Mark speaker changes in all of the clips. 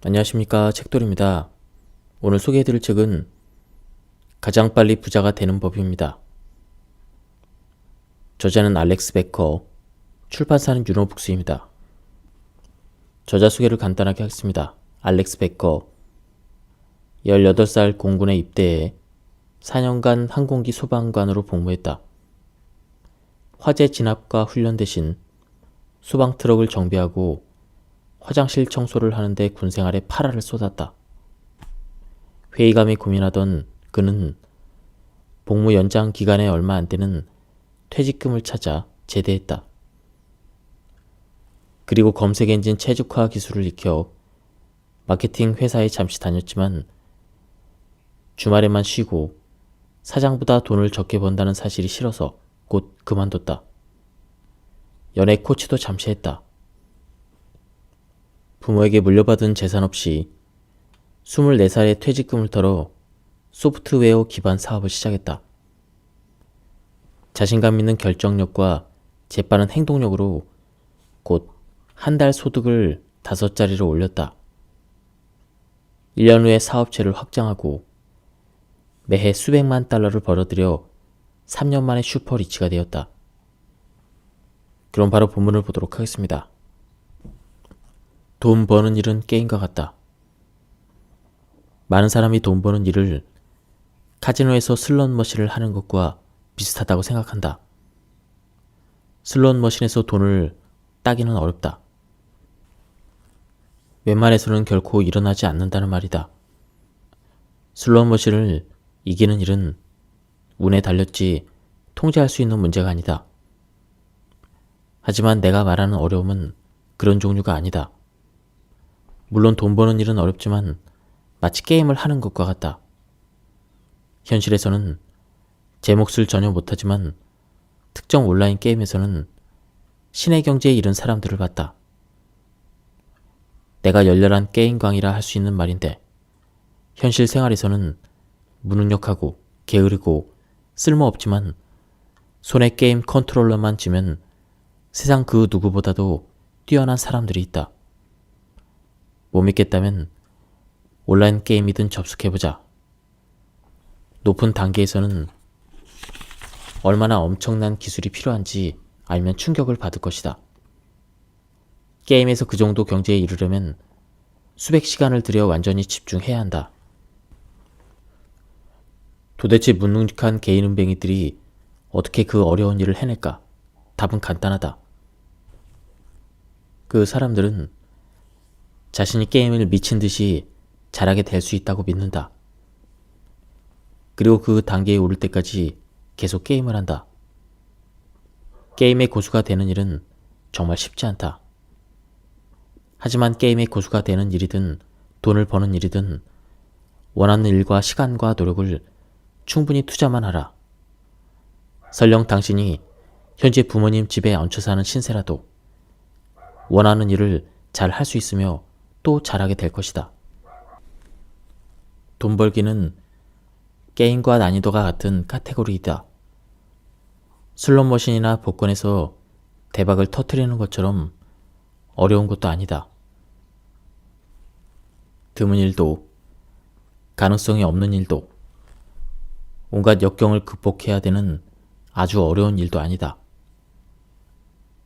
Speaker 1: 안녕하십니까, 책돌입니다. 오늘 소개해드릴 책은 가장 빨리 부자가 되는 법입니다. 저자는 알렉스 베커, 출판사는 유노북스입니다. 저자 소개를 간단하게 하겠습니다. 알렉스 베커, 18살 공군에 입대해 4년간 항공기 소방관으로 복무했다. 화재 진압과 훈련 대신 소방 트럭을 정비하고 화장실 청소를 하는데 군생활에 8화를 쏟았다. 회의감이 고민하던 그는 복무 연장 기간에 얼마 안 되는 퇴직금을 찾아 제대했다. 그리고 검색 엔진 최적화 기술을 익혀 마케팅 회사에 잠시 다녔지만 주말에만 쉬고 사장보다 돈을 적게 번다는 사실이 싫어서 곧 그만뒀다. 연애 코치도 잠시 했다. 부모에게 물려받은 재산 없이 24살에 퇴직금을 털어 소프트웨어 기반 사업을 시작했다. 자신감 있는 결정력과 재빠른 행동력으로 곧 한 달 소득을 5자리로 올렸다. 1년 후에 사업체를 확장하고 매해 수백만 달러를 벌어들여 3년 만에 슈퍼리치가 되었다. 그럼 바로 본문을 보도록 하겠습니다. 돈 버는 일은 게임과 같다. 많은 사람이 돈 버는 일을 카지노에서 슬롯 머신을 하는 것과 비슷하다고 생각한다. 슬롯 머신에서 돈을 따기는 어렵다. 웬만해서는 결코 일어나지 않는다는 말이다. 슬롯 머신을 이기는 일은 운에 달렸지 통제할 수 있는 문제가 아니다. 하지만 내가 말하는 어려움은 그런 종류가 아니다. 물론 돈 버는 일은 어렵지만 마치 게임을 하는 것과 같다. 현실에서는 제 몫을 전혀 못하지만 특정 온라인 게임에서는 신의 경지에 이른 사람들을 봤다. 내가 열렬한 게임광이라 할 수 있는 말인데 현실 생활에서는 무능력하고 게으르고 쓸모없지만 손에 게임 컨트롤러만 쥐면 세상 그 누구보다도 뛰어난 사람들이 있다. 못 믿겠다면 온라인 게임이든 접속해보자. 높은 단계에서는 얼마나 엄청난 기술이 필요한지 알면 충격을 받을 것이다. 게임에서 그 정도 경지에 이르려면 수백 시간을 들여 완전히 집중해야 한다. 도대체 무능력한 개인은뱅이들이 어떻게 그 어려운 일을 해낼까? 답은 간단하다. 그 사람들은 자신이 게임을 미친 듯이 잘하게 될 수 있다고 믿는다. 그리고 그 단계에 오를 때까지 계속 게임을 한다. 게임의 고수가 되는 일은 정말 쉽지 않다. 하지만 게임의 고수가 되는 일이든 돈을 버는 일이든 원하는 일과 시간과 노력을 충분히 투자만 하라. 설령 당신이 현재 부모님 집에 얹혀 사는 신세라도 원하는 일을 잘 할 수 있으며 또 잘하게 될 것이다. 돈 벌기는 게임과 난이도가 같은 카테고리이다. 슬롯머신이나 복권에서 대박을 터뜨리는 것처럼 어려운 것도 아니다. 드문 일도, 가능성이 없는 일도, 온갖 역경을 극복해야 되는 아주 어려운 일도 아니다.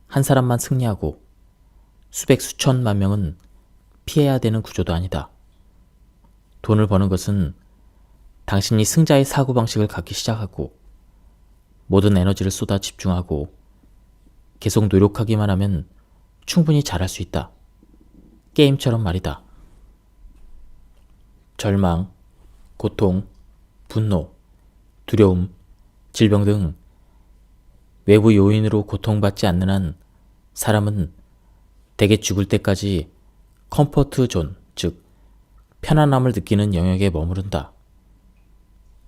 Speaker 1: 한 사람만 승리하고 수백 수천만 명은 피해야 되는 구조도 아니다. 돈을 버는 것은 당신이 승자의 사고방식을 갖기 시작하고 모든 에너지를 쏟아 집중하고 계속 노력하기만 하면 충분히 잘할 수 있다. 게임처럼 말이다. 절망, 고통, 분노, 두려움, 질병 등 외부 요인으로 고통받지 않는 한 사람은 대개 죽을 때까지 컴포트 존, 즉 편안함을 느끼는 영역에 머무른다.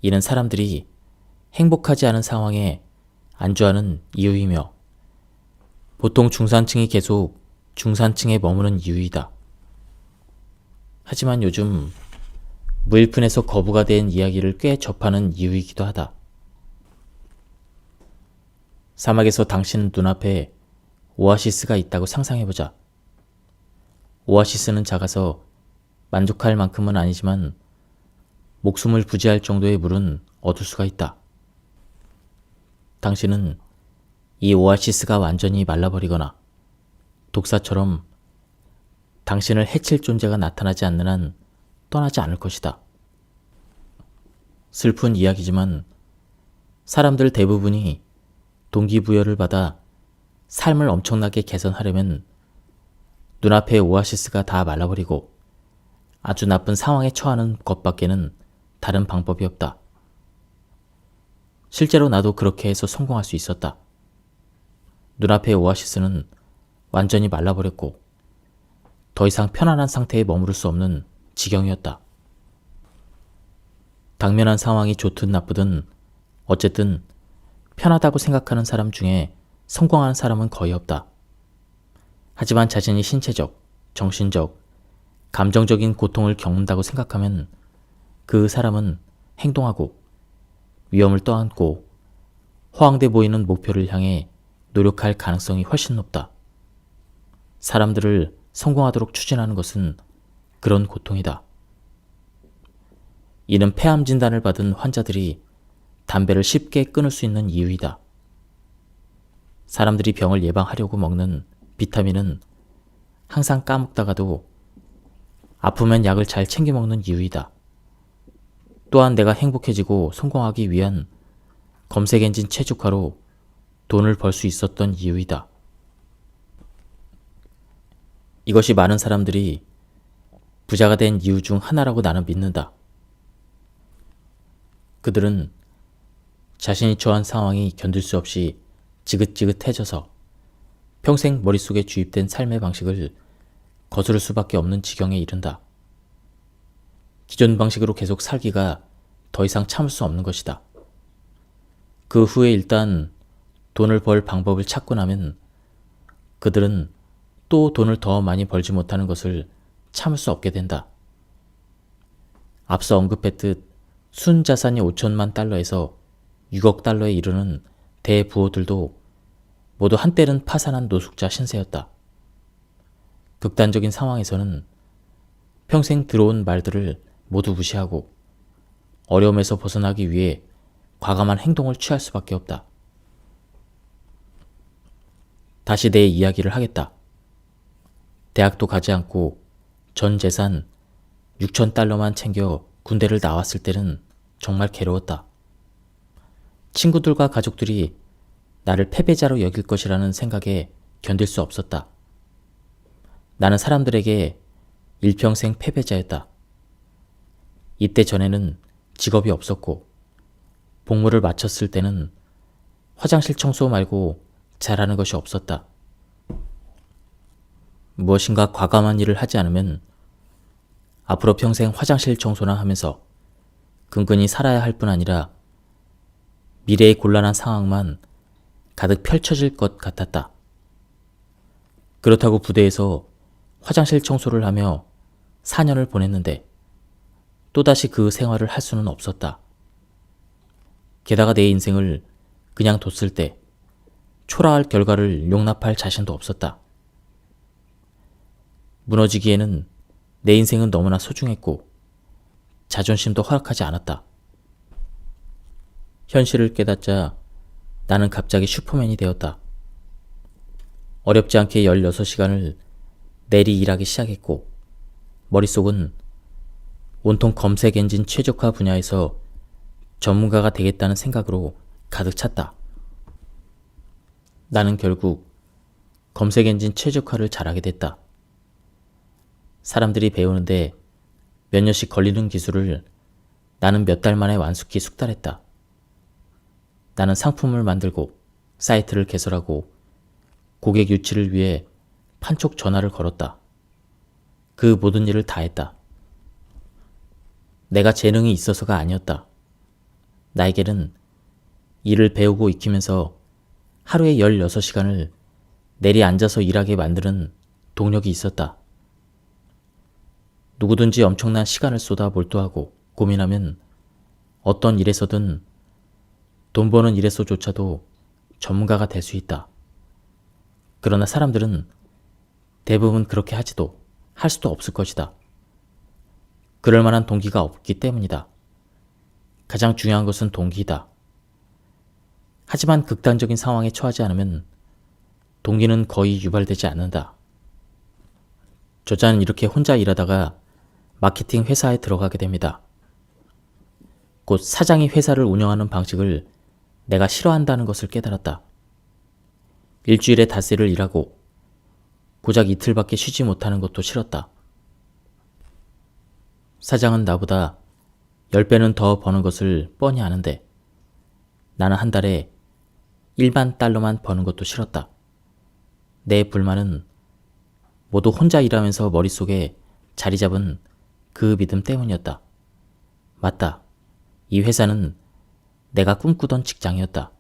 Speaker 1: 이는 사람들이 행복하지 않은 상황에 안주하는 이유이며 보통 중산층이 계속 중산층에 머무는 이유이다. 하지만 요즘 무일푼에서 거부가 된 이야기를 꽤 접하는 이유이기도 하다. 사막에서 당신 눈앞에 오아시스가 있다고 상상해보자. 오아시스는 작아서 만족할 만큼은 아니지만 목숨을 부지할 정도의 물은 얻을 수가 있다. 당신은 이 오아시스가 완전히 말라버리거나 독사처럼 당신을 해칠 존재가 나타나지 않는 한 떠나지 않을 것이다. 슬픈 이야기지만 사람들 대부분이 동기부여를 받아 삶을 엄청나게 개선하려면 눈앞의 오아시스가 다 말라버리고 아주 나쁜 상황에 처하는 것밖에는 다른 방법이 없다. 실제로 나도 그렇게 해서 성공할 수 있었다. 눈앞의 오아시스는 완전히 말라버렸고 더 이상 편안한 상태에 머무를 수 없는 지경이었다. 당면한 상황이 좋든 나쁘든 어쨌든 편하다고 생각하는 사람 중에 성공하는 사람은 거의 없다. 하지만 자신이 신체적, 정신적, 감정적인 고통을 겪는다고 생각하면 그 사람은 행동하고 위험을 떠안고 허황돼 보이는 목표를 향해 노력할 가능성이 훨씬 높다. 사람들을 성공하도록 추진하는 것은 그런 고통이다. 이는 폐암 진단을 받은 환자들이 담배를 쉽게 끊을 수 있는 이유이다. 사람들이 병을 예방하려고 먹는 비타민은 항상 까먹다가도 아프면 약을 잘 챙겨 먹는 이유이다. 또한 내가 행복해지고 성공하기 위한 검색 엔진 최적화로 돈을 벌 수 있었던 이유이다. 이것이 많은 사람들이 부자가 된 이유 중 하나라고 나는 믿는다. 그들은 자신이 처한 상황이 견딜 수 없이 지긋지긋해져서 평생 머릿속에 주입된 삶의 방식을 거스를 수밖에 없는 지경에 이른다. 기존 방식으로 계속 살기가 더 이상 참을 수 없는 것이다. 그 후에 일단 돈을 벌 방법을 찾고 나면 그들은 또 돈을 더 많이 벌지 못하는 것을 참을 수 없게 된다. 앞서 언급했듯 순자산이 5천만 달러에서 6억 달러에 이르는 대부호들도 모두 한때는 파산한 노숙자 신세였다. 극단적인 상황에서는 평생 들어온 말들을 모두 무시하고 어려움에서 벗어나기 위해 과감한 행동을 취할 수밖에 없다. 다시 내 이야기를 하겠다. 대학도 가지 않고 전 재산 6천 달러만 챙겨 군대를 나왔을 때는 정말 괴로웠다. 친구들과 가족들이 나를 패배자로 여길 것이라는 생각에 견딜 수 없었다. 나는 사람들에게 일평생 패배자였다. 이때 전에는 직업이 없었고 복무를 마쳤을 때는 화장실 청소 말고 잘하는 것이 없었다. 무엇인가 과감한 일을 하지 않으면 앞으로 평생 화장실 청소나 하면서 근근히 살아야 할 뿐 아니라 미래의 곤란한 상황만 가득 펼쳐질 것 같았다. 그렇다고 부대에서 화장실 청소를 하며 4년을 보냈는데 또다시 그 생활을 할 수는 없었다. 게다가 내 인생을 그냥 뒀을 때 초라할 결과를 용납할 자신도 없었다. 무너지기에는 내 인생은 너무나 소중했고 자존심도 허락하지 않았다. 현실을 깨닫자 나는 갑자기 슈퍼맨이 되었다. 어렵지 않게 16시간을 내리 일하기 시작했고 머릿속은 온통 검색 엔진 최적화 분야에서 전문가가 되겠다는 생각으로 가득 찼다. 나는 결국 검색 엔진 최적화를 잘하게 됐다. 사람들이 배우는데 몇 년씩 걸리는 기술을 나는 몇 달 만에 완숙히 숙달했다. 나는 상품을 만들고 사이트를 개설하고 고객 유치를 위해 판촉 전화를 걸었다. 그 모든 일을 다 했다. 내가 재능이 있어서가 아니었다. 나에게는 일을 배우고 익히면서 하루에 16시간을 내리 앉아서 일하게 만드는 동력이 있었다. 누구든지 엄청난 시간을 쏟아 몰두하고 고민하면 어떤 일에서든 돈 버는 일에서조차도 전문가가 될 수 있다. 그러나 사람들은 대부분 그렇게 하지도 할 수도 없을 것이다. 그럴 만한 동기가 없기 때문이다. 가장 중요한 것은 동기이다. 하지만 극단적인 상황에 처하지 않으면 동기는 거의 유발되지 않는다. 저자는 이렇게 혼자 일하다가 마케팅 회사에 들어가게 됩니다. 곧 사장이 회사를 운영하는 방식을 내가 싫어한다는 것을 깨달았다. 일주일에 닷새를 일하고 고작 이틀밖에 쉬지 못하는 것도 싫었다. 사장은 나보다 10배는 더 버는 것을 뻔히 아는데 나는 한 달에 1만 달러만 버는 것도 싫었다. 내 불만은 모두 혼자 일하면서 머릿속에 자리 잡은 그 믿음 때문이었다. 맞다. 이 회사는 내가 꿈꾸던 직장이었다.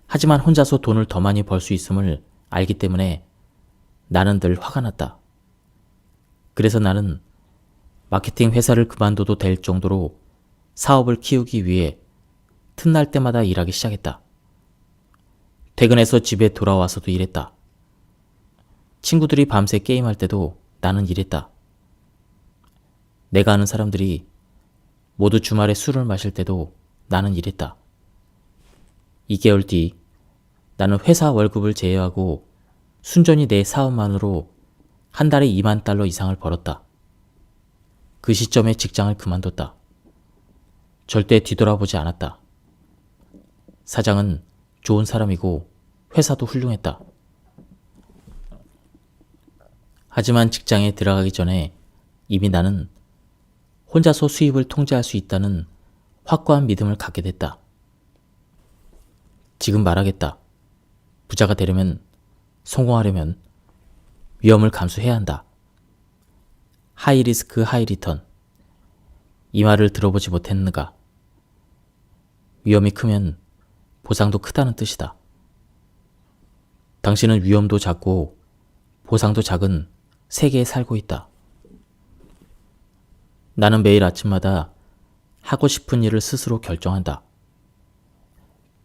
Speaker 1: 하지만 혼자서 돈을 더 많이 벌 수 있음을 알기 때문에 나는 늘 화가 났다. 그래서 나는 마케팅 회사를 그만둬도 될 정도로 사업을 키우기 위해 틈날 때마다 일하기 시작했다. 퇴근해서 집에 돌아와서도 일했다. 친구들이 밤새 게임할 때도 나는 일했다. 내가 아는 사람들이 모두 주말에 술을 마실 때도 나는 일했다. 2개월 뒤 나는 회사 월급을 제외하고 순전히 내 사업만으로 한 달에 2만 달러 이상을 벌었다. 그 시점에 직장을 그만뒀다. 절대 뒤돌아보지 않았다. 사장은 좋은 사람이고 회사도 훌륭했다. 하지만 직장에 들어가기 전에 이미 나는 혼자서 수입을 통제할 수 있다는 확고한 믿음을 갖게 됐다. 지금 말하겠다. 부자가 되려면, 성공하려면 위험을 감수해야 한다. 하이 리스크 하이 리턴. 이 말을 들어보지 못했는가? 위험이 크면 보상도 크다는 뜻이다. 당신은 위험도 작고 보상도 작은 세계에 살고 있다. 나는 매일 아침마다 하고 싶은 일을 스스로 결정한다.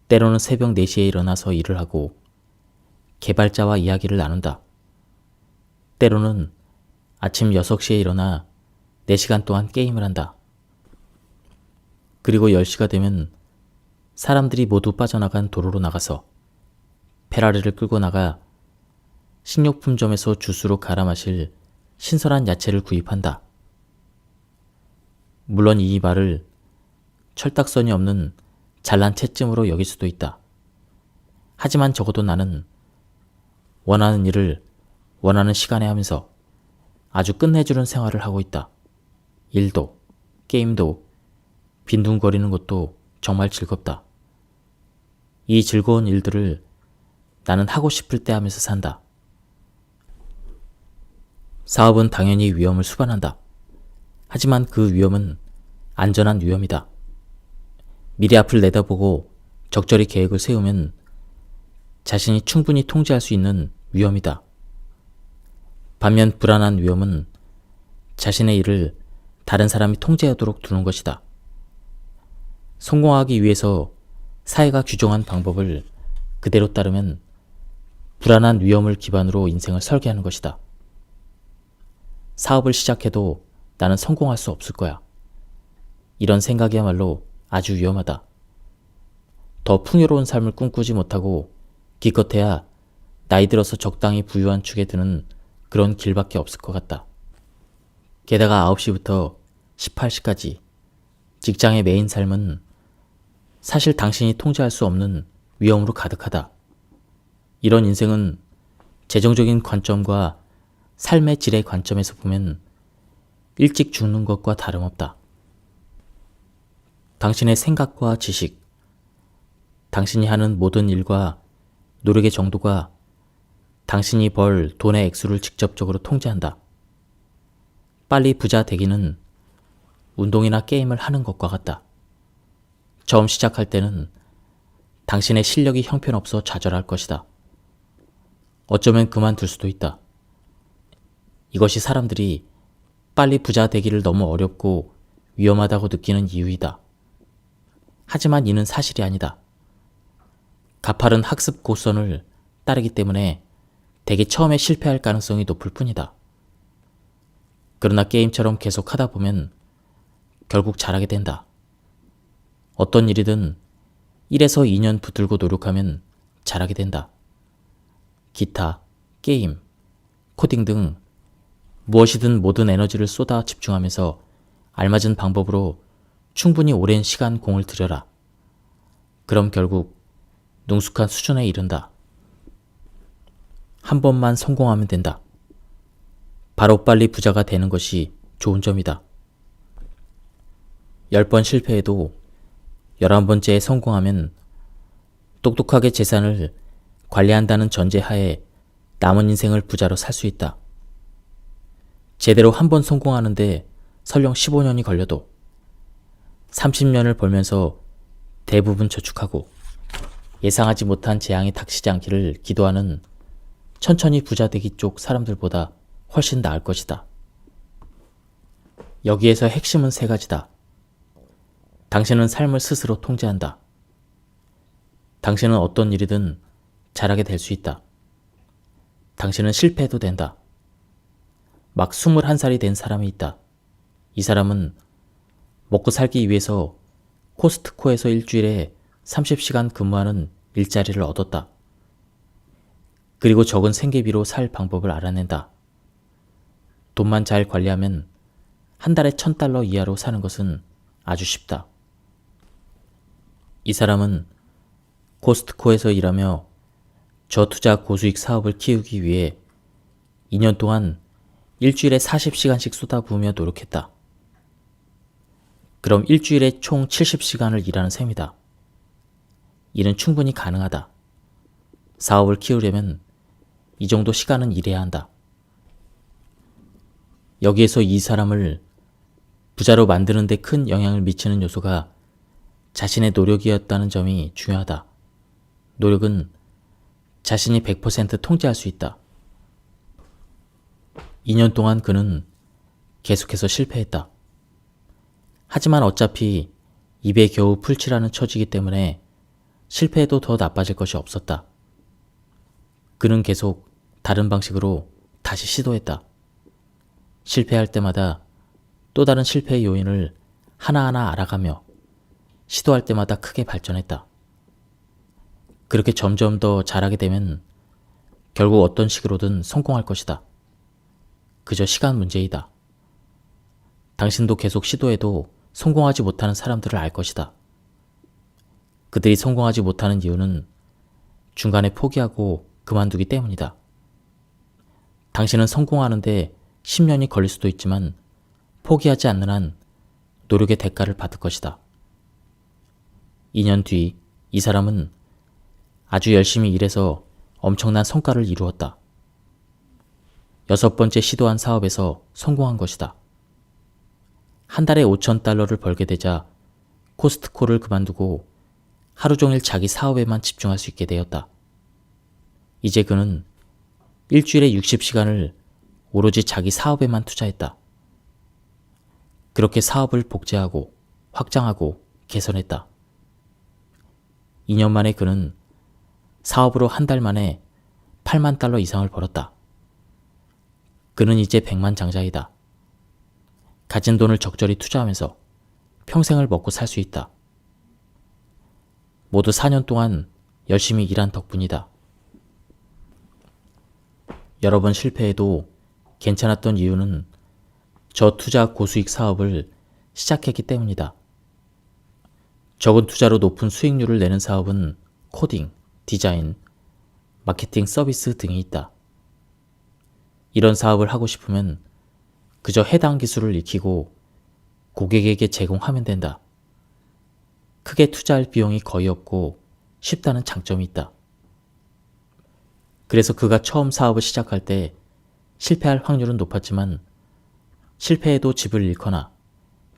Speaker 1: 때로는 새벽 4시에 일어나서 일을 하고 개발자와 이야기를 나눈다. 때로는 아침 6시에 일어나 4시간 동안 게임을 한다. 그리고 10시가 되면 사람들이 모두 빠져나간 도로로 나가서 페라리를 끌고 나가 식료품점에서 주스로 갈아 마실 신선한 야채를 구입한다. 물론 이 말을 철딱선이 없는 잘난 채쯤으로 여길 수도 있다. 하지만 적어도 나는 원하는 일을 원하는 시간에 하면서 아주 끝내주는 생활을 하고 있다. 일도, 게임도, 빈둥거리는 것도 정말 즐겁다. 이 즐거운 일들을 나는 하고 싶을 때 하면서 산다. 사업은 당연히 위험을 수반한다. 하지만 그 위험은 안전한 위험이다. 미래 앞을 내다보고 적절히 계획을 세우면 자신이 충분히 통제할 수 있는 위험이다. 반면 불안한 위험은 자신의 일을 다른 사람이 통제하도록 두는 것이다. 성공하기 위해서 사회가 규정한 방법을 그대로 따르면 불안한 위험을 기반으로 인생을 설계하는 것이다. 사업을 시작해도 나는 성공할 수 없을 거야. 이런 생각이야말로 아주 위험하다. 더 풍요로운 삶을 꿈꾸지 못하고 기껏해야 나이 들어서 적당히 부유한 축에 드는 그런 길밖에 없을 것 같다. 게다가 9시부터 18시까지 직장의 메인 삶은 사실 당신이 통제할 수 없는 위험으로 가득하다. 이런 인생은 재정적인 관점과 삶의 질의 관점에서 보면 일찍 죽는 것과 다름없다. 당신의 생각과 지식, 당신이 하는 모든 일과 노력의 정도가 당신이 벌 돈의 액수를 직접적으로 통제한다. 빨리 부자 되기는 운동이나 게임을 하는 것과 같다. 처음 시작할 때는 당신의 실력이 형편없어 좌절할 것이다. 어쩌면 그만둘 수도 있다. 이것이 사람들이 빨리 부자 되기를 너무 어렵고 위험하다고 느끼는 이유이다. 하지만 이는 사실이 아니다. 가파른 학습 고선을 따르기 때문에 대개 처음에 실패할 가능성이 높을 뿐이다. 그러나 게임처럼 계속 하다 보면 결국 잘하게 된다. 어떤 일이든 1에서 2년 붙들고 노력하면 잘하게 된다. 기타, 게임, 코딩 등 무엇이든 모든 에너지를 쏟아 집중하면서 알맞은 방법으로 충분히 오랜 시간 공을 들여라. 그럼 결국 능숙한 수준에 이른다. 한 번만 성공하면 된다. 바로 빨리 부자가 되는 것이 좋은 점이다. 10번 실패해도 11번째에 성공하면 똑똑하게 재산을 관리한다는 전제하에 남은 인생을 부자로 살 수 있다. 제대로 한 번 성공하는데 설령 15년이 걸려도 30년을 벌면서 대부분 저축하고 예상하지 못한 재앙이 닥치지 않기를 기도하는 천천히 부자 되기 쪽 사람들보다 훨씬 나을 것이다. 여기에서 핵심은 3가지다. 당신은 삶을 스스로 통제한다. 당신은 어떤 일이든 잘하게 될 수 있다. 당신은 실패해도 된다. 막 21살이 된 사람이 있다. 이 사람은 먹고 살기 위해서 코스트코에서 일주일에 30시간 근무하는 일자리를 얻었다. 그리고 적은 생계비로 살 방법을 알아낸다. 돈만 잘 관리하면 한 달에 $1,000 이하로 사는 것은 아주 쉽다. 이 사람은 코스트코에서 일하며 저투자 고수익 사업을 키우기 위해 2년 동안 일주일에 40시간씩 쏟아부으며 노력했다. 그럼 일주일에 총 70시간을 일하는 셈이다. 이는 충분히 가능하다. 사업을 키우려면 이 정도 시간은 일해야 한다. 여기에서 이 사람을 부자로 만드는 데 큰 영향을 미치는 요소가 자신의 노력이었다는 점이 중요하다. 노력은 자신이 100% 통제할 수 있다. 2년 동안 그는 계속해서 실패했다. 하지만 어차피 입에 겨우 풀칠하는 처지이기 때문에 실패해도 더 나빠질 것이 없었다. 그는 계속 다른 방식으로 다시 시도했다. 실패할 때마다 또 다른 실패의 요인을 하나하나 알아가며 시도할 때마다 크게 발전했다. 그렇게 점점 더 잘하게 되면 결국 어떤 식으로든 성공할 것이다. 그저 시간 문제이다. 당신도 계속 시도해도 성공하지 못하는 사람들을 알 것이다. 그들이 성공하지 못하는 이유는 중간에 포기하고 그만두기 때문이다. 당신은 성공하는데 10년이 걸릴 수도 있지만 포기하지 않는 한 노력의 대가를 받을 것이다. 2년 뒤 이 사람은 아주 열심히 일해서 엄청난 성과를 이루었다. 6번째 시도한 사업에서 성공한 것이다. 한 달에 $5,000를 벌게 되자 코스트코를 그만두고 하루 종일 자기 사업에만 집중할 수 있게 되었다. 이제 그는 일주일에 60시간을 오로지 자기 사업에만 투자했다. 그렇게 사업을 복제하고 확장하고 개선했다. 2년 만에 그는 사업으로 한 달 만에 $80,000 이상을 벌었다. 그는 이제 백만장자이다. 가진 돈을 적절히 투자하면서 평생을 먹고 살 수 있다. 모두 4년 동안 열심히 일한 덕분이다. 여러 번 실패해도 괜찮았던 이유는 저투자 고수익 사업을 시작했기 때문이다. 적은 투자로 높은 수익률을 내는 사업은 코딩, 디자인, 마케팅 서비스 등이 있다. 이런 사업을 하고 싶으면 그저 해당 기술을 익히고 고객에게 제공하면 된다. 크게 투자할 비용이 거의 없고 쉽다는 장점이 있다. 그래서 그가 처음 사업을 시작할 때 실패할 확률은 높았지만 실패해도 집을 잃거나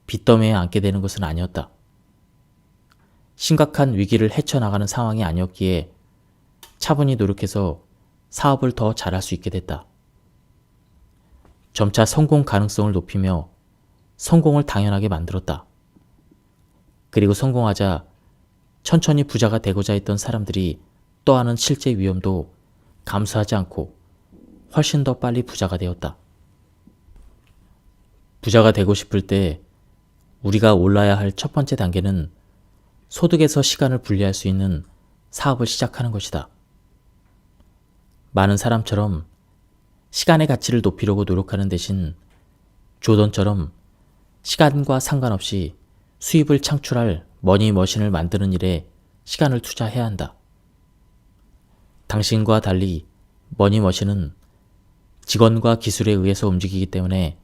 Speaker 1: 빚더미에 앉게 되는 것은 아니었다. 심각한 위기를 헤쳐나가는 상황이 아니었기에 차분히 노력해서 사업을 더 잘할 수 있게 됐다. 점차 성공 가능성을 높이며 성공을 당연하게 만들었다. 그리고 성공하자 천천히 부자가 되고자 했던 사람들이 떠안은 실제 위험도 감수하지 않고 훨씬 더 빨리 부자가 되었다. 부자가 되고 싶을 때 우리가 올라야 할 첫 번째 단계는 소득에서 시간을 분리할 수 있는 사업을 시작하는 것이다. 많은 사람처럼 시간의 가치를 높이려고 노력하는 대신 조던처럼 시간과 상관없이 수입을 창출할 머니머신을 만드는 일에 시간을 투자해야 한다. 당신과 달리 머니머신은 직원과 기술에 의해서 움직이기 때문에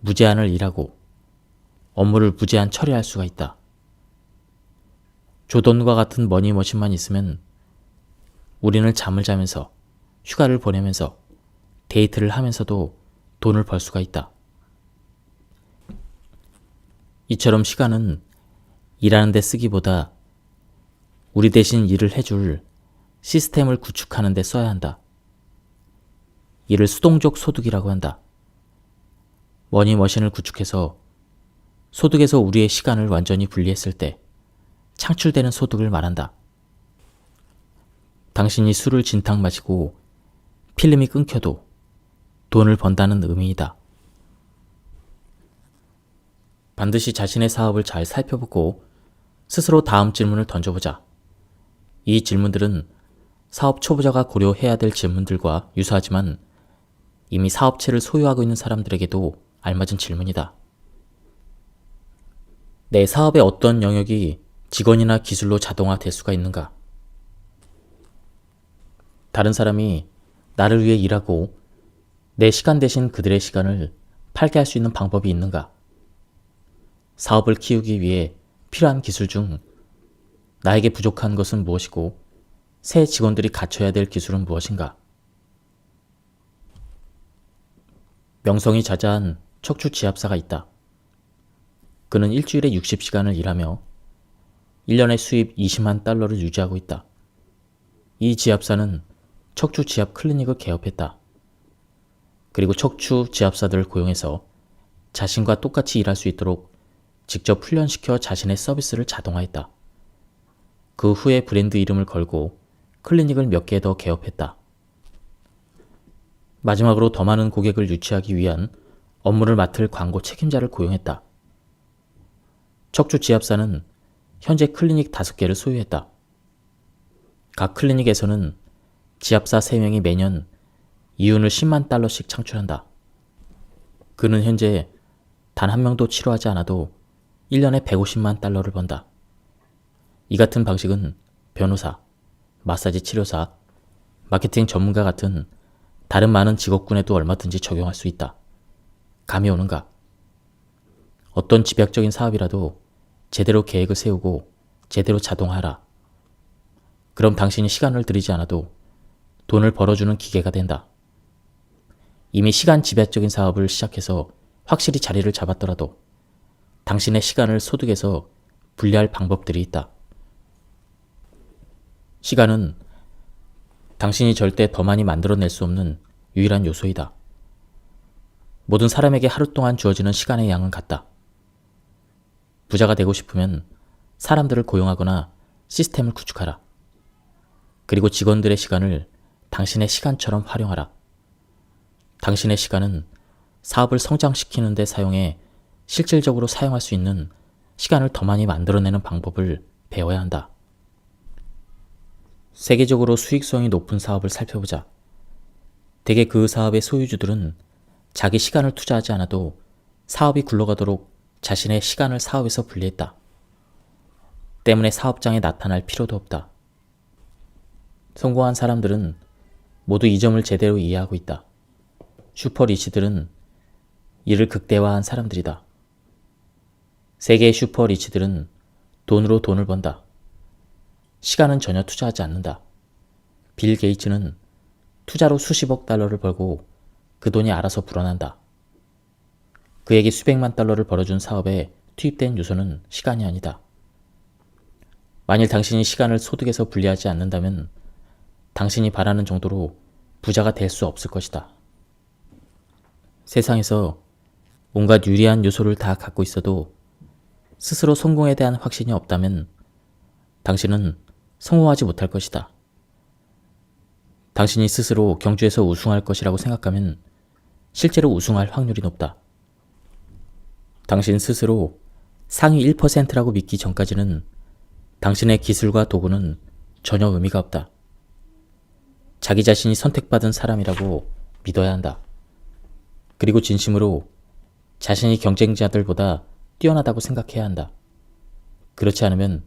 Speaker 1: 무제한을 일하고 업무를 무제한 처리할 수가 있다. 조던과 같은 머니머신만 있으면 우리는 잠을 자면서 휴가를 보내면서 데이트를 하면서도 돈을 벌 수가 있다. 이처럼 시간은 일하는 데 쓰기보다 우리 대신 일을 해줄 시스템을 구축하는 데 써야 한다. 이를 수동적 소득이라고 한다. 머니머신을 구축해서 소득에서 우리의 시간을 완전히 분리했을 때 창출되는 소득을 말한다. 당신이 술을 진탕 마시고 필름이 끊겨도 돈을 번다는 의미이다. 반드시 자신의 사업을 잘 살펴보고 스스로 다음 질문을 던져보자. 이 질문들은 사업 초보자가 고려해야 될 질문들과 유사하지만 이미 사업체를 소유하고 있는 사람들에게도 알맞은 질문이다. 내 사업의 어떤 영역이 직원이나 기술로 자동화될 수가 있는가? 다른 사람이 나를 위해 일하고 내 시간 대신 그들의 시간을 팔게 할 수 있는 방법이 있는가? 사업을 키우기 위해 필요한 기술 중 나에게 부족한 것은 무엇이고 새 직원들이 갖춰야 될 기술은 무엇인가? 명성이 자자한 척추 지압사가 있다. 그는 일주일에 60시간을 일하며 1년에 수입 20만 달러를 유지하고 있다. 이 지압사는 척추 지압 클리닉을 개업했다. 그리고 척추 지압사들을 고용해서 자신과 똑같이 일할 수 있도록 직접 훈련시켜 자신의 서비스를 자동화했다. 그 후에 브랜드 이름을 걸고 클리닉을 몇 개 더 개업했다. 마지막으로 더 많은 고객을 유치하기 위한 업무를 맡을 광고 책임자를 고용했다. 척추 지압사는 현재 클리닉 5개를 소유했다. 각 클리닉에서는 지압사 3명이 매년 이윤을 10만 달러씩 창출한다. 그는 현재 단 한 명도 치료하지 않아도 1년에 150만 달러를 번다. 이 같은 방식은 변호사, 마사지 치료사, 마케팅 전문가 같은 다른 많은 직업군에도 얼마든지 적용할 수 있다. 감이 오는가? 어떤 집약적인 사업이라도 제대로 계획을 세우고 제대로 자동화하라. 그럼 당신이 시간을 들이지 않아도 돈을 벌어주는 기계가 된다. 이미 시간 집약적인 사업을 시작해서 확실히 자리를 잡았더라도 당신의 시간을 소득에서 분리할 방법들이 있다. 시간은 당신이 절대 더 많이 만들어낼 수 없는 유일한 요소이다. 모든 사람에게 하루 동안 주어지는 시간의 양은 같다. 부자가 되고 싶으면 사람들을 고용하거나 시스템을 구축하라. 그리고 직원들의 시간을 당신의 시간처럼 활용하라. 당신의 시간은 사업을 성장시키는 데 사용해 실질적으로 사용할 수 있는 시간을 더 많이 만들어내는 방법을 배워야 한다. 세계적으로 수익성이 높은 사업을 살펴보자. 대개 그 사업의 소유주들은 자기 시간을 투자하지 않아도 사업이 굴러가도록 자신의 시간을 사업에서 분리했다. 때문에 사업장에 나타날 필요도 없다. 성공한 사람들은 모두 이 점을 제대로 이해하고 있다. 슈퍼리치들은 이를 극대화한 사람들이다. 세계의 슈퍼리치들은 돈으로 돈을 번다. 시간은 전혀 투자하지 않는다. 빌 게이츠는 투자로 수십억 달러를 벌고 그 돈이 알아서 불어난다. 그에게 수백만 달러를 벌어준 사업에 투입된 요소는 시간이 아니다. 만일 당신이 시간을 소득에서 분리하지 않는다면 당신이 바라는 정도로 부자가 될 수 없을 것이다. 세상에서 온갖 유리한 요소를 다 갖고 있어도 스스로 성공에 대한 확신이 없다면 당신은 성공하지 못할 것이다. 당신이 스스로 경주에서 우승할 것이라고 생각하면 실제로 우승할 확률이 높다. 당신 스스로 상위 1%라고 믿기 전까지는 당신의 기술과 도구는 전혀 의미가 없다. 자기 자신이 선택받은 사람이라고 믿어야 한다. 그리고 진심으로 자신이 경쟁자들보다 뛰어나다고 생각해야 한다. 그렇지 않으면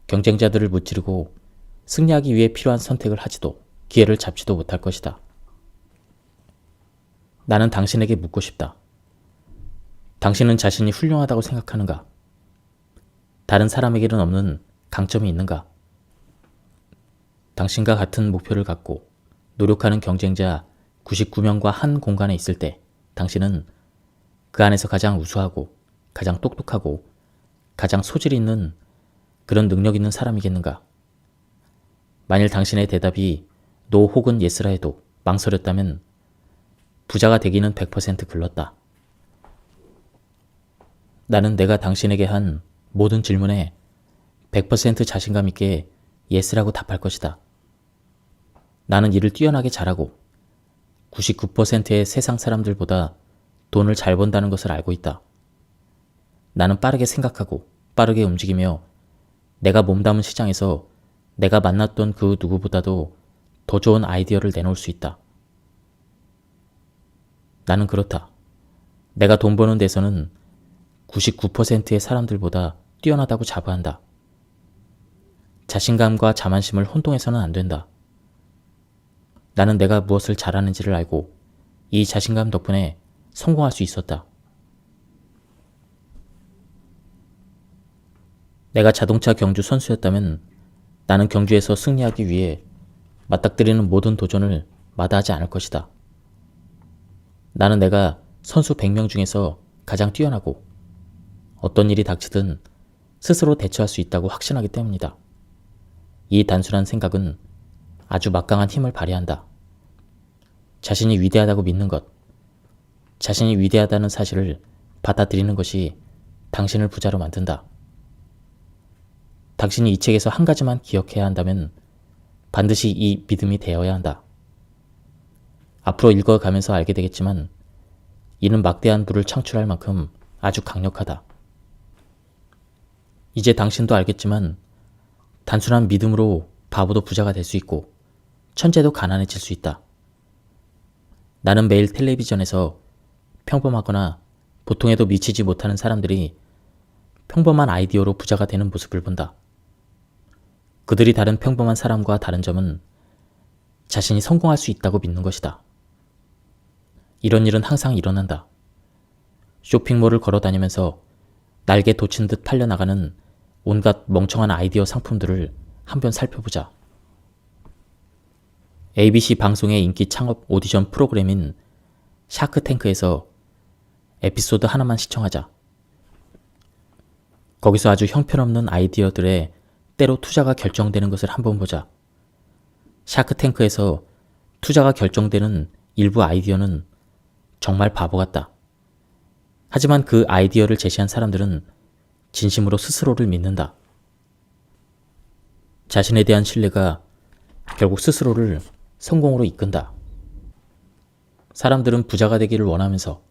Speaker 1: 경쟁자들을 무찌르고 승리하기 위해 필요한 선택을 하지도 기회를 잡지도 못할 것이다. 나는 당신에게 묻고 싶다. 당신은 자신이 훌륭하다고 생각하는가? 다른 사람에게는 없는 강점이 있는가? 당신과 같은 목표를 갖고 노력하는 경쟁자 99명과 한 공간에 있을 때 당신은 그 안에서 가장 우수하고 가장 똑똑하고 가장 소질 있는 그런 능력 있는 사람이겠는가? 만일 당신의 대답이 노 혹은 예스라 해도 망설였다면 부자가 되기는 100% 글렀다. 나는 내가 당신에게 한 모든 질문에 100% 자신감 있게 예스라고 답할 것이다. 나는 일을 뛰어나게 잘하고 99%의 세상 사람들보다 돈을 잘 번다는 것을 알고 있다. 나는 빠르게 생각하고 빠르게 움직이며 내가 몸담은 시장에서 내가 만났던 그 누구보다도 더 좋은 아이디어를 내놓을 수 있다. 나는 그렇다. 내가 돈 버는 데서는 99%의 사람들보다 뛰어나다고 자부한다. 자신감과 자만심을 혼동해서는 안 된다. 나는 내가 무엇을 잘하는지를 알고 이 자신감 덕분에 성공할 수 있었다. 내가 자동차 경주 선수였다면 나는 경주에서 승리하기 위해 맞닥뜨리는 모든 도전을 마다하지 않을 것이다. 나는 내가 선수 100명 중에서 가장 뛰어나고 어떤 일이 닥치든 스스로 대처할 수 있다고 확신하기 때문이다. 이 단순한 생각은 아주 막강한 힘을 발휘한다. 자신이 위대하다고 믿는 것, 자신이 위대하다는 사실을 받아들이는 것이 당신을 부자로 만든다. 당신이 이 책에서 한 가지만 기억해야 한다면 반드시 이 믿음이 되어야 한다. 앞으로 읽어가면서 알게 되겠지만 이는 막대한 부를 창출할 만큼 아주 강력하다. 이제 당신도 알겠지만 단순한 믿음으로 바보도 부자가 될 수 있고 천재도 가난해질 수 있다. 나는 매일 텔레비전에서 평범하거나 보통에도 미치지 못하는 사람들이 평범한 아이디어로 부자가 되는 모습을 본다. 그들이 다른 평범한 사람과 다른 점은 자신이 성공할 수 있다고 믿는 것이다. 이런 일은 항상 일어난다. 쇼핑몰을 걸어 다니면서 날개 돋친 듯 팔려나가는 온갖 멍청한 아이디어 상품들을 한번 살펴보자. ABC 방송의 인기 창업 오디션 프로그램인 샤크탱크에서 에피소드 하나만 시청하자. 거기서 아주 형편없는 아이디어들에 때로 투자가 결정되는 것을 한번 보자. 샤크탱크에서 투자가 결정되는 일부 아이디어는 정말 바보 같다. 하지만 그 아이디어를 제시한 사람들은 진심으로 스스로를 믿는다. 자신에 대한 신뢰가 결국 스스로를 성공으로 이끈다. 사람들은 부자가 되기를 원하면서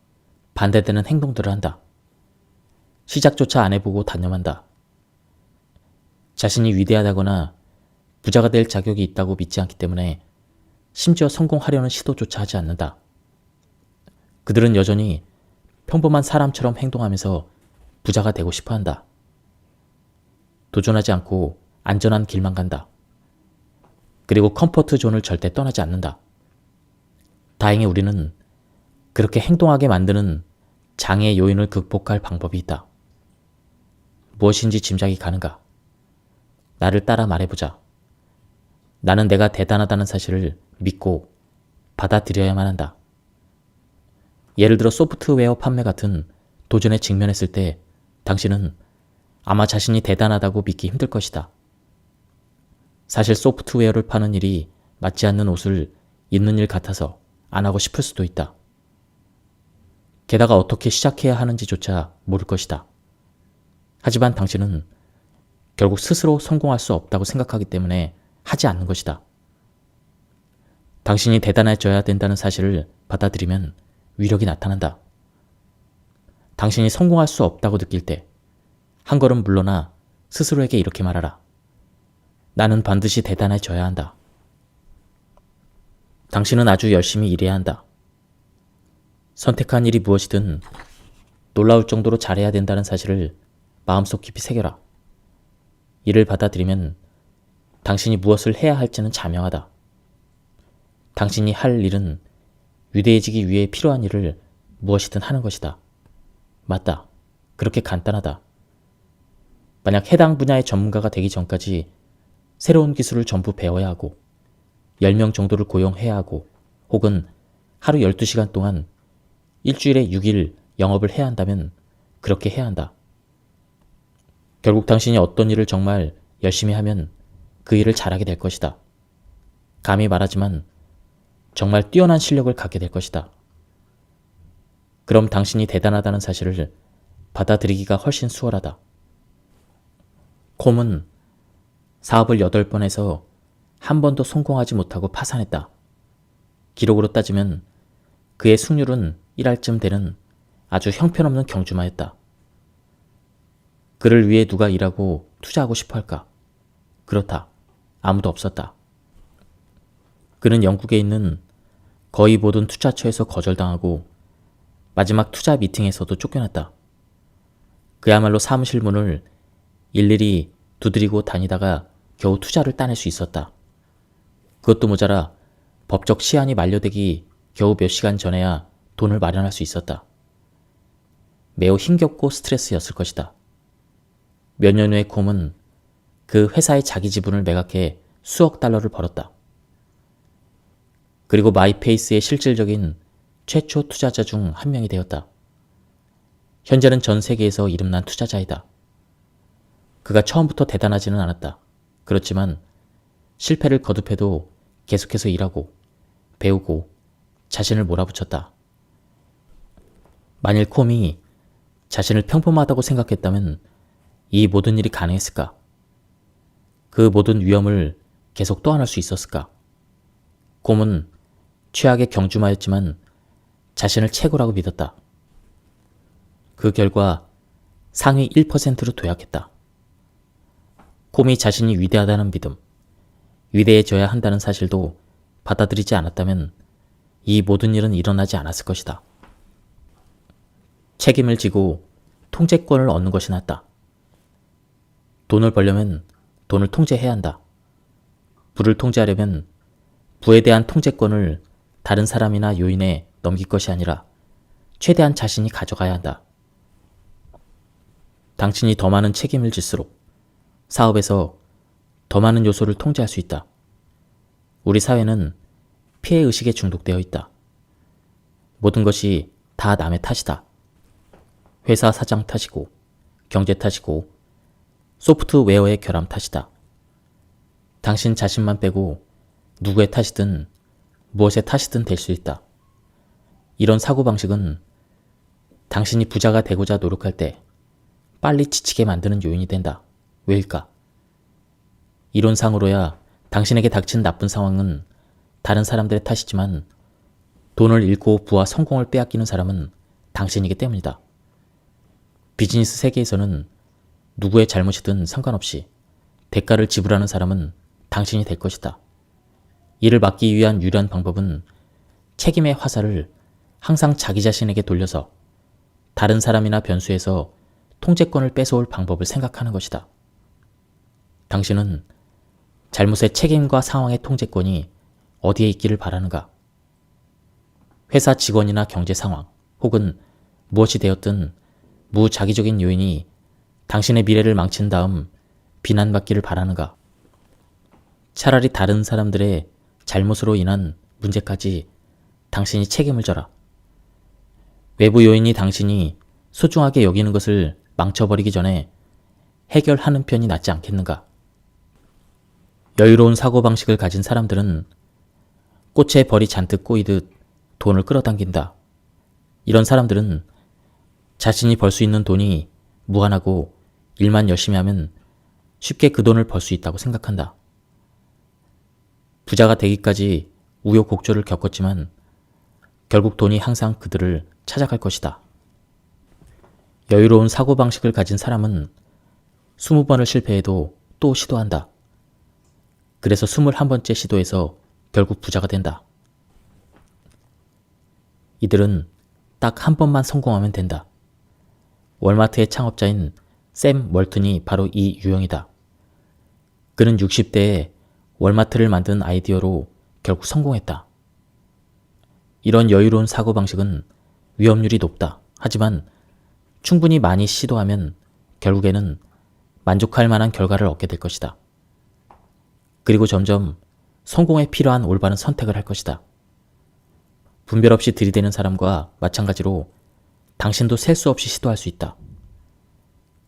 Speaker 1: 반대되는 행동들을 한다. 시작조차 안 해보고 단념한다. 자신이 위대하다거나 부자가 될 자격이 있다고 믿지 않기 때문에 심지어 성공하려는 시도조차 하지 않는다. 그들은 여전히 평범한 사람처럼 행동하면서 부자가 되고 싶어 한다. 도전하지 않고 안전한 길만 간다. 그리고 컴포트 존을 절대 떠나지 않는다. 다행히 우리는 그렇게 행동하게 만드는 장애 요인을 극복할 방법이 있다. 무엇인지 짐작이 가는가? 나를 따라 말해보자. 나는 내가 대단하다는 사실을 믿고 받아들여야만 한다. 예를 들어 소프트웨어 판매 같은 도전에 직면했을 때 당신은 아마 자신이 대단하다고 믿기 힘들 것이다. 사실 소프트웨어를 파는 일이 맞지 않는 옷을 입는 일 같아서 안 하고 싶을 수도 있다. 게다가 어떻게 시작해야 하는지조차 모를 것이다. 하지만 당신은 결국 스스로 성공할 수 없다고 생각하기 때문에 하지 않는 것이다. 당신이 대단해져야 된다는 사실을 받아들이면 위력이 나타난다. 당신이 성공할 수 없다고 느낄 때 한 걸음 물러나 스스로에게 이렇게 말하라. 나는 반드시 대단해져야 한다. 당신은 아주 열심히 일해야 한다. 선택한 일이 무엇이든 놀라울 정도로 잘해야 된다는 사실을 마음속 깊이 새겨라. 이를 받아들이면 당신이 무엇을 해야 할지는 자명하다. 당신이 할 일은 위대해지기 위해 필요한 일을 무엇이든 하는 것이다. 맞다. 그렇게 간단하다. 만약 해당 분야의 전문가가 되기 전까지 새로운 기술을 전부 배워야 하고 10명 정도를 고용해야 하고 혹은 하루 12시간 동안 일주일에 6일 영업을 해야 한다면 그렇게 해야 한다. 결국 당신이 어떤 일을 정말 열심히 하면 그 일을 잘하게 될 것이다. 감히 말하지만 정말 뛰어난 실력을 갖게 될 것이다. 그럼 당신이 대단하다는 사실을 받아들이기가 훨씬 수월하다. 콤은 사업을 8번 해서 한 번도 성공하지 못하고 파산했다. 기록으로 따지면 그의 승률은 1할쯤 되는 아주 형편없는 경주마였다. 그를 위해 누가 일하고 투자하고 싶어 할까? 그렇다. 아무도 없었다. 그는 영국에 있는 거의 모든 투자처에서 거절당하고 마지막 투자 미팅에서도 쫓겨났다. 그야말로 사무실 문을 일일이 두드리고 다니다가 겨우 투자를 따낼 수 있었다. 그것도 모자라 법적 시한이 만료되기 겨우 몇 시간 전에야 돈을 마련할 수 있었다. 매우 힘겹고 스트레스였을 것이다. 몇 년 후에 콤은 그 회사의 자기 지분을 매각해 수억 달러를 벌었다. 그리고 마이페이스의 실질적인 최초 투자자 중 한 명이 되었다. 현재는 전 세계에서 이름난 투자자이다. 그가 처음부터 대단하지는 않았다. 그렇지만 실패를 거듭해도 계속해서 일하고 배우고 자신을 몰아붙였다. 만일 콤이 자신을 평범하다고 생각했다면 이 모든 일이 가능했을까? 그 모든 위험을 계속 떠안을 수 있었을까? 콤은 최악의 경주마였지만 자신을 최고라고 믿었다. 그 결과 상위 1%로 도약했다. 콤이 자신이 위대하다는 믿음, 위대해져야 한다는 사실도 받아들이지 않았다면 이 모든 일은 일어나지 않았을 것이다. 책임을 지고 통제권을 얻는 것이 낫다. 돈을 벌려면 돈을 통제해야 한다. 부를 통제하려면 부에 대한 통제권을 다른 사람이나 요인에 넘길 것이 아니라 최대한 자신이 가져가야 한다. 당신이 더 많은 책임을 질수록 사업에서 더 많은 요소를 통제할 수 있다. 우리 사회는 피해의식에 중독되어 있다. 모든 것이 다 남의 탓이다. 회사 사장 탓이고 경제 탓이고 소프트웨어의 결함 탓이다. 당신 자신만 빼고 누구의 탓이든 무엇의 탓이든 될 수 있다. 이런 사고방식은 당신이 부자가 되고자 노력할 때 빨리 지치게 만드는 요인이 된다. 왜일까? 이론상으로야 당신에게 닥친 나쁜 상황은 다른 사람들의 탓이지만 돈을 잃고 부와 성공을 빼앗기는 사람은 당신이기 때문이다. 비즈니스 세계에서는 누구의 잘못이든 상관없이 대가를 지불하는 사람은 당신이 될 것이다. 이를 막기 위한 유일한 방법은 책임의 화살을 항상 자기 자신에게 돌려서 다른 사람이나 변수에서 통제권을 뺏어올 방법을 생각하는 것이다. 당신은 잘못의 책임과 상황의 통제권이 어디에 있기를 바라는가? 회사 직원이나 경제 상황 혹은 무엇이 되었든 무자기적인 요인이 당신의 미래를 망친 다음 비난받기를 바라는가? 차라리 다른 사람들의 잘못으로 인한 문제까지 당신이 책임을 져라. 외부 요인이 당신이 소중하게 여기는 것을 망쳐버리기 전에 해결하는 편이 낫지 않겠는가? 여유로운 사고방식을 가진 사람들은 꽃에 벌이 잔뜩 꼬이듯 돈을 끌어당긴다. 이런 사람들은 자신이 벌 수 있는 돈이 무한하고 일만 열심히 하면 쉽게 그 돈을 벌 수 있다고 생각한다. 부자가 되기까지 우여곡절을 겪었지만 결국 돈이 항상 그들을 찾아갈 것이다. 여유로운 사고방식을 가진 사람은 20번을 실패해도 또 시도한다. 그래서 21번째 시도에서 결국 부자가 된다. 이들은 딱 한 번만 성공하면 된다. 월마트의 창업자인 샘 월튼이 바로 이 유형이다. 그는 60대에 월마트를 만든 아이디어로 결국 성공했다. 이런 여유로운 사고방식은 위험률이 높다. 하지만 충분히 많이 시도하면 결국에는 만족할 만한 결과를 얻게 될 것이다. 그리고 점점 성공에 필요한 올바른 선택을 할 것이다. 분별 없이 들이대는 사람과 마찬가지로 당신도 셀 수 없이 시도할 수 있다.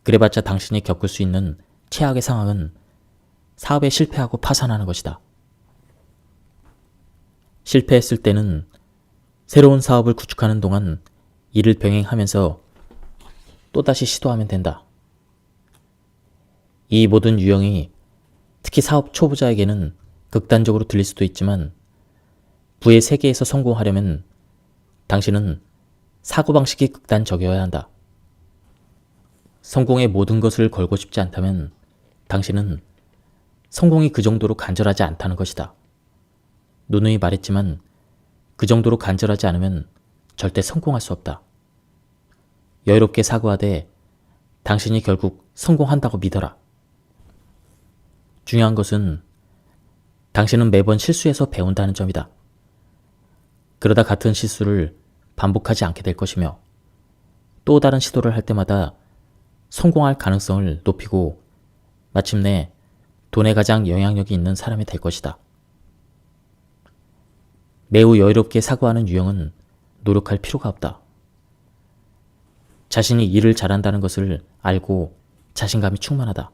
Speaker 1: 그래봤자 당신이 겪을 수 있는 최악의 상황은 사업에 실패하고 파산하는 것이다. 실패했을 때는 새로운 사업을 구축하는 동안 이를 병행하면서 또다시 시도하면 된다. 이 모든 유형이 특히 사업 초보자에게는 극단적으로 들릴 수도 있지만 부의 세계에서 성공하려면 당신은 사고방식이 극단적이어야 한다. 성공의 모든 것을 걸고 싶지 않다면 당신은 성공이 그 정도로 간절하지 않다는 것이다. 누누이 말했지만 그 정도로 간절하지 않으면 절대 성공할 수 없다. 여유롭게 사고하되 당신이 결국 성공한다고 믿어라. 중요한 것은 당신은 매번 실수해서 배운다는 점이다. 그러다 같은 실수를 반복하지 않게 될 것이며 또 다른 시도를 할 때마다 성공할 가능성을 높이고 마침내 돈에 가장 영향력이 있는 사람이 될 것이다. 매우 여유롭게 사고하는 유형은 노력할 필요가 없다. 자신이 일을 잘한다는 것을 알고 자신감이 충만하다.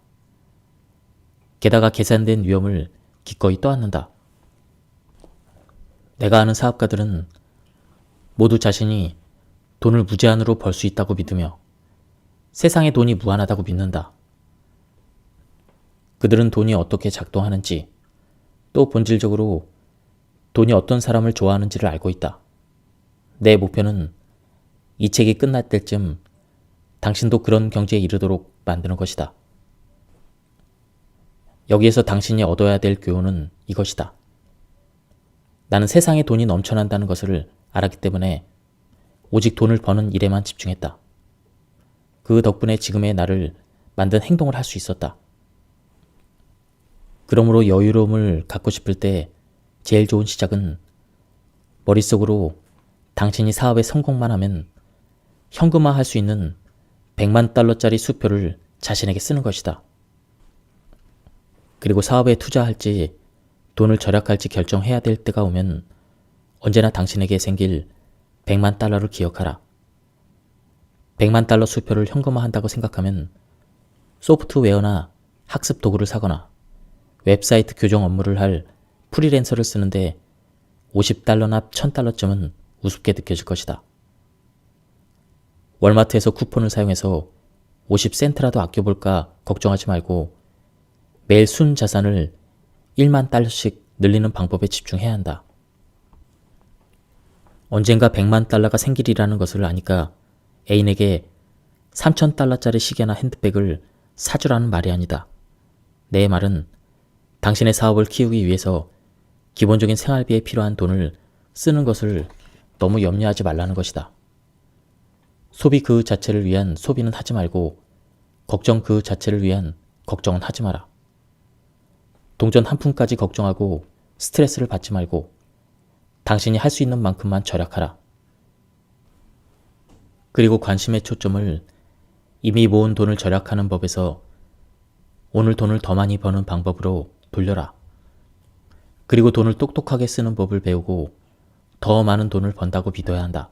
Speaker 1: 게다가 계산된 위험을 기꺼이 떠안는다. 내가 아는 사업가들은 모두 자신이 돈을 무제한으로 벌 수 있다고 믿으며 세상에 돈이 무한하다고 믿는다. 그들은 돈이 어떻게 작동하는지 또 본질적으로 돈이 어떤 사람을 좋아하는지를 알고 있다. 내 목표는 이 책이 끝날 때쯤 당신도 그런 경지에 이르도록 만드는 것이다. 여기에서 당신이 얻어야 될 교훈은 이것이다. 나는 세상에 돈이 넘쳐난다는 것을 알았기 때문에 오직 돈을 버는 일에만 집중했다. 그 덕분에 지금의 나를 만든 행동을 할 수 있었다. 그러므로 여유로움을 갖고 싶을 때 제일 좋은 시작은 머릿속으로 당신이 사업에 성공만 하면 현금화할 수 있는 100만 달러짜리 수표를 자신에게 쓰는 것이다. 그리고 사업에 투자할지 돈을 절약할지 결정해야 될 때가 오면 언제나 당신에게 생길 100만 달러를 기억하라. 100만 달러 수표를 현금화한다고 생각하면 소프트웨어나 학습 도구를 사거나 웹사이트 교정 업무를 할 프리랜서를 쓰는데 50달러나 1000달러쯤은 우습게 느껴질 것이다. 월마트에서 쿠폰을 사용해서 50센트라도 아껴볼까 걱정하지 말고 매일 순 자산을 1만 달러씩 늘리는 방법에 집중해야 한다. 언젠가 100만 달러가 생기리라는 것을 아니까 애인에게 3000달러짜리 시계나 핸드백을 사주라는 말이 아니다. 내 말은 당신의 사업을 키우기 위해서 기본적인 생활비에 필요한 돈을 쓰는 것을 너무 염려하지 말라는 것이다. 소비 그 자체를 위한 소비는 하지 말고 걱정 그 자체를 위한 걱정은 하지 마라. 동전 한 푼까지 걱정하고 스트레스를 받지 말고 당신이 할 수 있는 만큼만 절약하라. 그리고 관심의 초점을 이미 모은 돈을 절약하는 법에서 오늘 돈을 더 많이 버는 방법으로 돌려라. 그리고 돈을 똑똑하게 쓰는 법을 배우고 더 많은 돈을 번다고 믿어야 한다.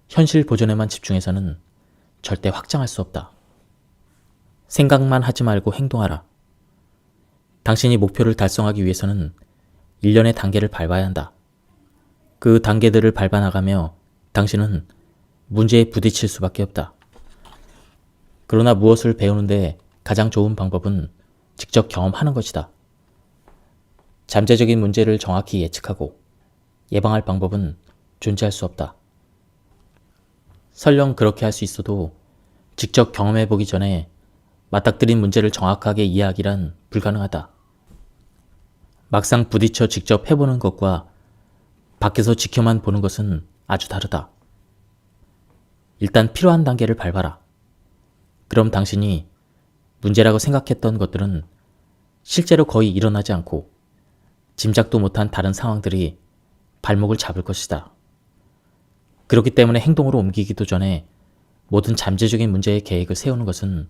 Speaker 1: 현실 보존에만 집중해서는 절대 확장할 수 없다. 생각만 하지 말고 행동하라. 당신이 목표를 달성하기 위해서는 일련의 단계를 밟아야 한다. 그 단계들을 밟아나가며 당신은 문제에 부딪힐 수밖에 없다. 그러나 무엇을 배우는데 가장 좋은 방법은 직접 경험하는 것이다. 잠재적인 문제를 정확히 예측하고 예방할 방법은 존재할 수 없다. 설령 그렇게 할 수 있어도 직접 경험해보기 전에 맞닥뜨린 문제를 정확하게 이해하기란 불가능하다. 막상 부딪혀 직접 해보는 것과 밖에서 지켜만 보는 것은 아주 다르다. 일단 필요한 단계를 밟아라. 그럼 당신이 문제라고 생각했던 것들은 실제로 거의 일어나지 않고 짐작도 못한 다른 상황들이 발목을 잡을 것이다. 그렇기 때문에 행동으로 옮기기도 전에 모든 잠재적인 문제의 계획을 세우는 것은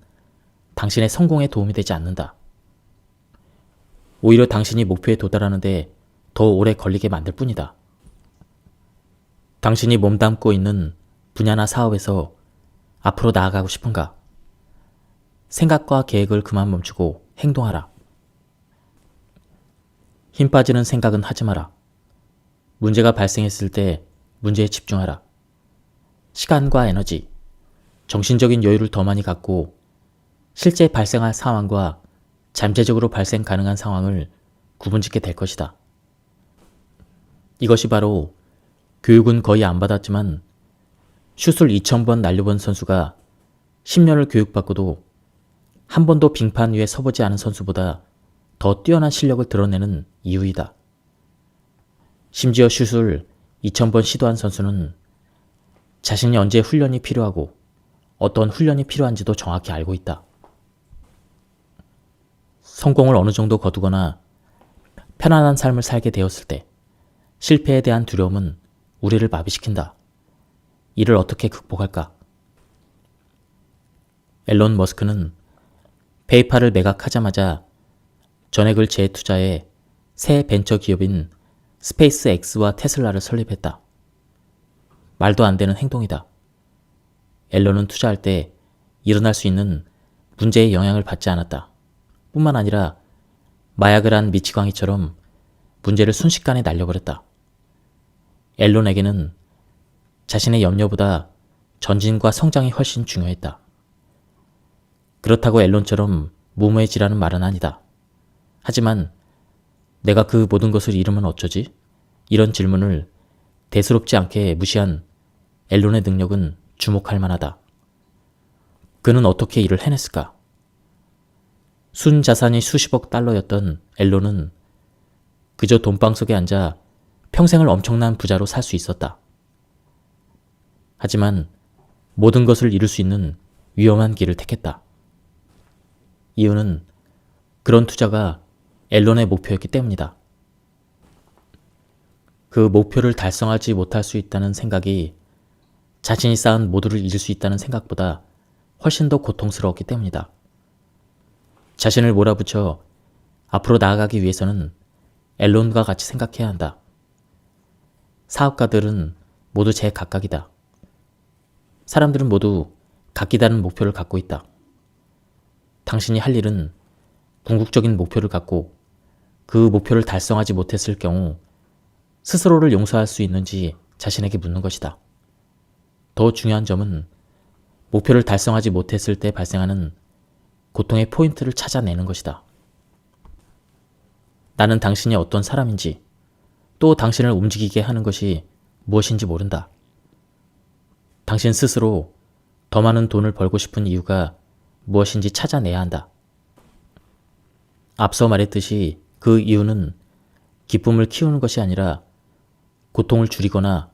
Speaker 1: 당신의 성공에 도움이 되지 않는다. 오히려 당신이 목표에 도달하는데 더 오래 걸리게 만들 뿐이다. 당신이 몸담고 있는 분야나 사업에서 앞으로 나아가고 싶은가? 생각과 계획을 그만 멈추고 행동하라. 힘 빠지는 생각은 하지 마라. 문제가 발생했을 때 문제에 집중하라. 시간과 에너지, 정신적인 여유를 더 많이 갖고 실제 발생할 상황과 잠재적으로 발생 가능한 상황을 구분짓게 될 것이다. 이것이 바로 교육은 거의 안 받았지만 슛을 2000번 날려본 선수가 10년을 교육받고도 한 번도 빙판 위에 서보지 않은 선수보다 더 뛰어난 실력을 드러내는 이유이다. 심지어 슛을 2000번 시도한 선수는 자신이 언제 훈련이 필요하고 어떤 훈련이 필요한지도 정확히 알고 있다. 성공을 어느 정도 거두거나 편안한 삶을 살게 되었을 때 실패에 대한 두려움은 우리를 마비시킨다. 이를 어떻게 극복할까? 앨런 머스크는 페이팔을 매각하자마자 전액을 재투자해 새 벤처 기업인 스페이스X와 테슬라를 설립했다. 말도 안 되는 행동이다. 앨런은 투자할 때 일어날 수 있는 문제의 영향을 받지 않았다. 뿐만 아니라 마약을 한 미치광이처럼 문제를 순식간에 날려버렸다. 앨런에게는 자신의 염려보다 전진과 성장이 훨씬 중요했다. 그렇다고 앨런처럼 무모해지라는 말은 아니다. 하지만 내가 그 모든 것을 잃으면 어쩌지? 이런 질문을 대수롭지 않게 무시한 앨런의 능력은 주목할 만하다. 그는 어떻게 이를 해냈을까? 순 자산이 수십억 달러였던 앨런은 그저 돈방 속에 앉아 평생을 엄청난 부자로 살 수 있었다. 하지만 모든 것을 이룰 수 있는 위험한 길을 택했다. 이유는 그런 투자가 앨런의 목표였기 때문이다. 그 목표를 달성하지 못할 수 있다는 생각이 자신이 쌓은 모두를 잃을 수 있다는 생각보다 훨씬 더 고통스러웠기 때문이다. 자신을 몰아붙여 앞으로 나아가기 위해서는 앨런과 같이 생각해야 한다. 사업가들은 모두 제각각이다. 사람들은 모두 각기 다른 목표를 갖고 있다. 당신이 할 일은 궁극적인 목표를 갖고 그 목표를 달성하지 못했을 경우 스스로를 용서할 수 있는지 자신에게 묻는 것이다. 더 중요한 점은 목표를 달성하지 못했을 때 발생하는 고통의 포인트를 찾아내는 것이다. 나는 당신이 어떤 사람인지 또 당신을 움직이게 하는 것이 무엇인지 모른다. 당신 스스로 더 많은 돈을 벌고 싶은 이유가 무엇인지 찾아내야 한다. 앞서 말했듯이 그 이유는 기쁨을 키우는 것이 아니라 고통을 줄이거나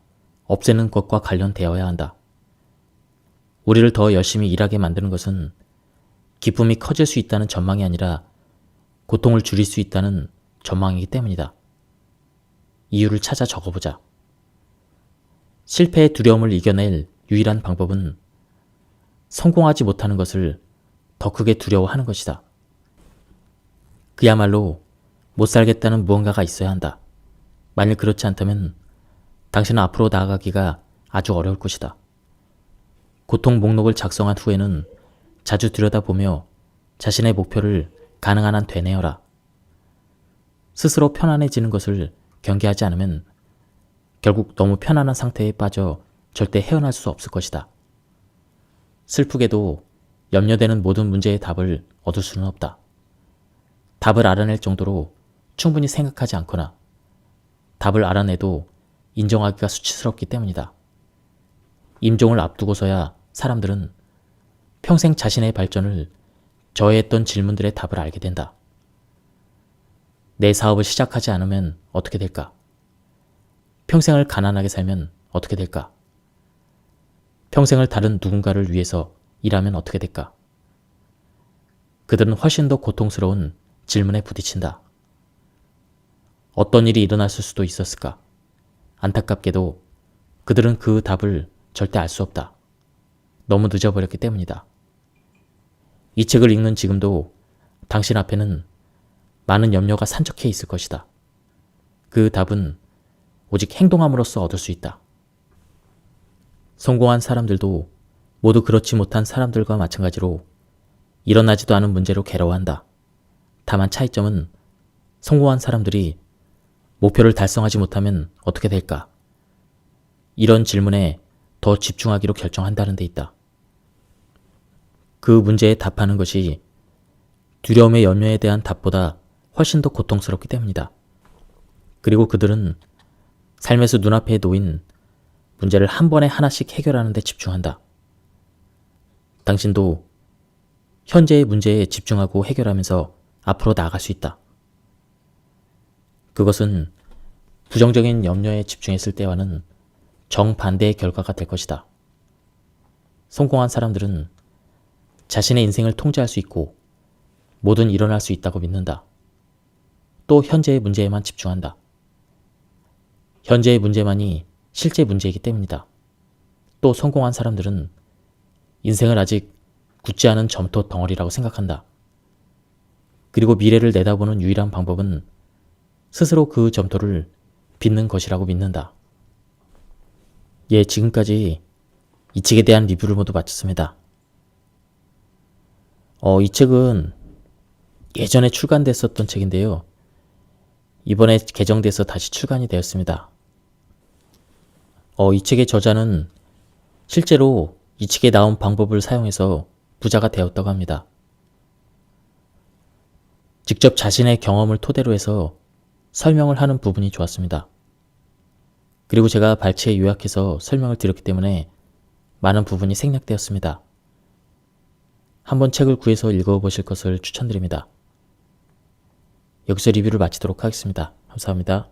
Speaker 1: 없애는 것과 관련되어야 한다. 우리를 더 열심히 일하게 만드는 것은 기쁨이 커질 수 있다는 전망이 아니라 고통을 줄일 수 있다는 전망이기 때문이다. 이유를 찾아 적어보자. 실패의 두려움을 이겨낼 유일한 방법은 성공하지 못하는 것을 더 크게 두려워하는 것이다. 그야말로 못 살겠다는 무언가가 있어야 한다. 만일 그렇지 않다면 당신은 앞으로 나아가기가 아주 어려울 것이다. 고통 목록을 작성한 후에는 자주 들여다보며 자신의 목표를 가능한 한 되뇌어라. 스스로 편안해지는 것을 경계하지 않으면 결국 너무 편안한 상태에 빠져 절대 헤어날 수 없을 것이다. 슬프게도 염려되는 모든 문제의 답을 얻을 수는 없다. 답을 알아낼 정도로 충분히 생각하지 않거나 답을 알아내도 인정하기가 수치스럽기 때문이다. 임종을 앞두고서야 사람들은 평생 자신의 발전을 저해했던 질문들의 답을 알게 된다. 내 사업을 시작하지 않으면 어떻게 될까? 평생을 가난하게 살면 어떻게 될까? 평생을 다른 누군가를 위해서 일하면 어떻게 될까? 그들은 훨씬 더 고통스러운 질문에 부딪힌다. 어떤 일이 일어났을 수도 있었을까? 안타깝게도 그들은 그 답을 절대 알 수 없다. 너무 늦어버렸기 때문이다. 이 책을 읽는 지금도 당신 앞에는 많은 염려가 산적해 있을 것이다. 그 답은 오직 행동함으로써 얻을 수 있다. 성공한 사람들도 모두 그렇지 못한 사람들과 마찬가지로 일어나지도 않은 문제로 괴로워한다. 다만 차이점은 성공한 사람들이 목표를 달성하지 못하면 어떻게 될까? 이런 질문에 더 집중하기로 결정한다는 데 있다. 그 문제에 답하는 것이 두려움의 염려에 대한 답보다 훨씬 더 고통스럽기 때문이다. 그리고 그들은 삶에서 눈앞에 놓인 문제를 한 번에 하나씩 해결하는 데 집중한다. 당신도 현재의 문제에 집중하고 해결하면서 앞으로 나아갈 수 있다. 그것은 부정적인 염려에 집중했을 때와는 정반대의 결과가 될 것이다. 성공한 사람들은 자신의 인생을 통제할 수 있고 뭐든 일어날 수 있다고 믿는다. 또 현재의 문제에만 집중한다. 현재의 문제만이 실제 문제이기 때문이다. 또 성공한 사람들은 인생을 아직 굳지 않은 점토 덩어리라고 생각한다. 그리고 미래를 내다보는 유일한 방법은 스스로 그 점토를 빚는 것이라고 믿는다. 예, 지금까지 이 책에 대한 리뷰를 모두 마쳤습니다. 이 책은 예전에 출간됐었던 책인데요. 이번에 개정돼서 다시 출간이 되었습니다. 이 책의 저자는 실제로 이 책에 나온 방법을 사용해서 부자가 되었다고 합니다. 직접 자신의 경험을 토대로 해서 설명을 하는 부분이 좋았습니다. 그리고 제가 발췌에 요약해서 설명을 드렸기 때문에 많은 부분이 생략되었습니다. 한번 책을 구해서 읽어보실 것을 추천드립니다. 여기서 리뷰를 마치도록 하겠습니다. 감사합니다.